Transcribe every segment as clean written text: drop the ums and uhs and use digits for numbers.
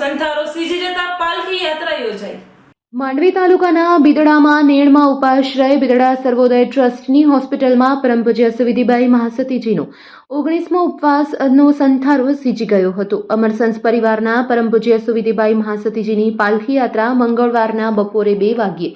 સંથારો CG જતા પાલખી યાત્રા યોજાઈ। માંડવી તાલુકાના બિદડામાં નેણમાં ઉપાશ્રય બિદડા સર્વોદય ટ્રસ્ટની હોસ્પિટલમાં પરમ પૂજ્ય સુવિધિબાઈ મહાસતીજીનો 19મો ઉપવાસનો સંથારો સીજી ગયો હતો। અમરસંસ પરિવારના પરમ પૂજ્ય સુવિધિબાઈ મહાસતીજીની પાલખી યાત્રા મંગળવારના બપોરે 2 વાગ્યે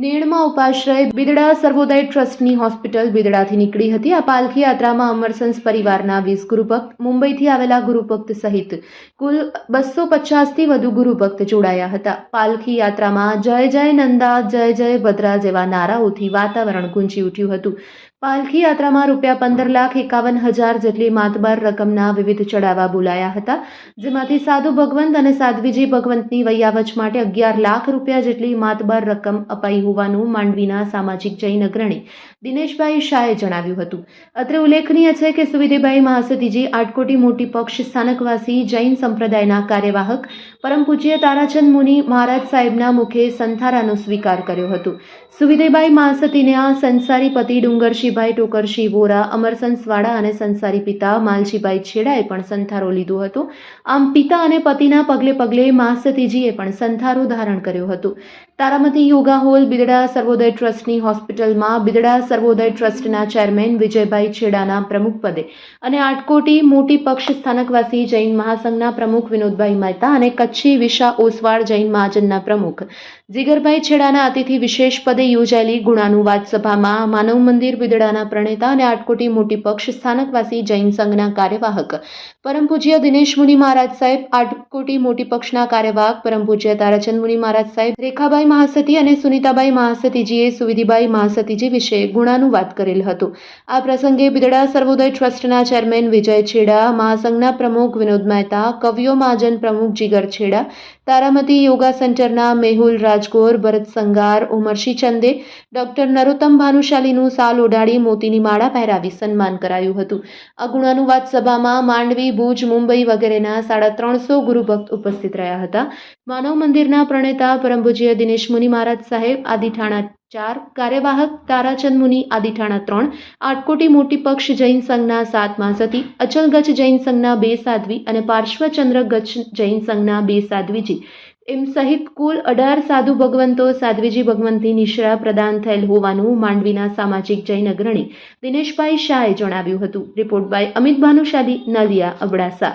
નેણમાં ઉપાશ્રય બિદડા સર્વોદય ટ્રસ્ટની હોસ્પિટલ બિદડાથી નીકળી હતી। આ પાલખી યાત્રામાં અમરસંસ પરિવારના 20 ગુરુભક્ત, મુંબઈથી આવેલા ગુરુભક્ત સહિત કુલ 250થી વધુ ગુરુભક્ત જોડાયા હતા। પાલખી યાત્રામાં જય જય નંદા, જય જય ભદ્રા જેવા નારાઓથી વાતાવરણ ગુંજી ઉઠ્યું હતું। પાલખી યાત્રામાં ₹15,51,000 જેટલી માતબર રકમના વિવિધ ચડાવા બોલાયા હતા, જેમાંથી સાધુ ભગવંત અને સાધ્વીજી ભગવંતની વૈયાવચ માટે 11 લાખ રૂપિયા જેટલી માતબર રકમ અપાઈ હોવાનું માંડવીના સામાજિક જૈન અગ્રણી દિનેશભાઈ શાહે જણાવ્યું હતું। અત્રે ઉલ્લેખનીય છે કે સુવિધિબાઈ મહાસતીજી આટકોટી મોટી પક્ષ સ્થાનકવાસી જૈન સંપ્રદાયના કાર્યવાહક પરમ પૂજ્ય તારાચંદ મુનિ મહારાજ સાહેબના મુખે સંથારાનો સ્વીકાર કર્યો હતો। સુવિધિબાઈ મહાસતીના સંસારી પતિ ડુંગરશીભાઈ ટોકરશી વોરા, અમરસંસવાડા અને સંસારી પિતા માલજીભાઈ છેડાએ પણ સંથારો લીધો હતો। આમ પિતા અને પતિના પગલે પગલે મહાસતીજીએ પણ સંથારો ધારણ કર્યો હતો। તારામતી યોગા હોલ બિદડા સર્વોદય ટ્રસ્ટની હોસ્પિટલમાં બિદડા સર્વોદય ટ્રસ્ટના ચેરમેન વિજયભાઈ છેડાના પ્રમુખપદે અને આટકોટી મોટી પક્ષ સ્થાનકવાસી જૈન મહાસંઘના પ્રમુખ વિનોદભાઈ મહેતા અને કચ્છી વિશા ઓસવાળ જૈન મહાજનના પ્રમુખ જીગરભાઈ છેડાના અતિથિ વિશેષ પદે યોજાયેલી ગુણાનુવાદ સભામાં માનવ મંદિર બિદડાના પ્રણેતા અને આટકોટી મોટી પક્ષ સ્થાનકવાસી જૈન સંઘના કાર્યવાહક પરમ પૂજ્ય દિનેશ મુનિ મહારાજ સાહેબ, આટકોટી મોટી પક્ષના કાર્યવાહક પરમ પૂજ્ય તારાચંદ મુનિ મહારાજ સાહેબ, રેખાબાઈ મહાસતી અને સુનીતાબાઈ મહાસતીજીએ સુવિધિબાઈ મહાસતીજી વિશે ગુણાનુવાદ કરેલ હતો। આ પ્રસંગે બિદડા સર્વોદય ટ્રસ્ટના ચેરમેન વિજય છેડા, મહાસંઘના પ્રમુખ વિનોદ મહેતા, કવિઓ મહાજન પ્રમુખ જીગર છેડા, તારામતી યોગા સેન્ટરના મેહુલ રાજગોર, ભરત સંગાર, ઉમરશી ચંદે, ડોક્ટર નરોત્તમ ભાનુશાલીનું સાલ ઓઢાડી મોતીની માળા પહેરાવી સન્માન કરાયું હતું। આ ગુણાનુવાદ સભામાં માંડવી, ભુજ, મુંબઈ વગેરેના 350 ગુરુભક્ત ઉપસ્થિત રહ્યા હતા। માનવ મંદિરના પ્રણેતા પરમ પૂજ્ય દિનેશ મુનિ મહારાજ સાહેબ આદિઠાણા 4, કાર્યવાહક તારાચંદ મુનિ આદિઠાણા 3, આટકોટી મોટી પક્ષ જૈન સંઘના 7 મહાસતી, અચલ ગચ્છ જૈન સંઘના 2 સાધ્વી અને પાર્શ્વચંદ્ર ગચ્છ જૈન સંઘના 2 સાધ્વીજી એમ સહિત કુલ 18 સાધુ ભગવંતો સાધ્વીજી ભગવંતની નિશ્રા પ્રદાન થયેલ હોવાનું માંડવીના સામાજિક જૈન અગ્રણી દિનેશભાઈ શાહે જણાવ્યું હતું। Report by Amit Bhanushali, Naliya, Abdasa.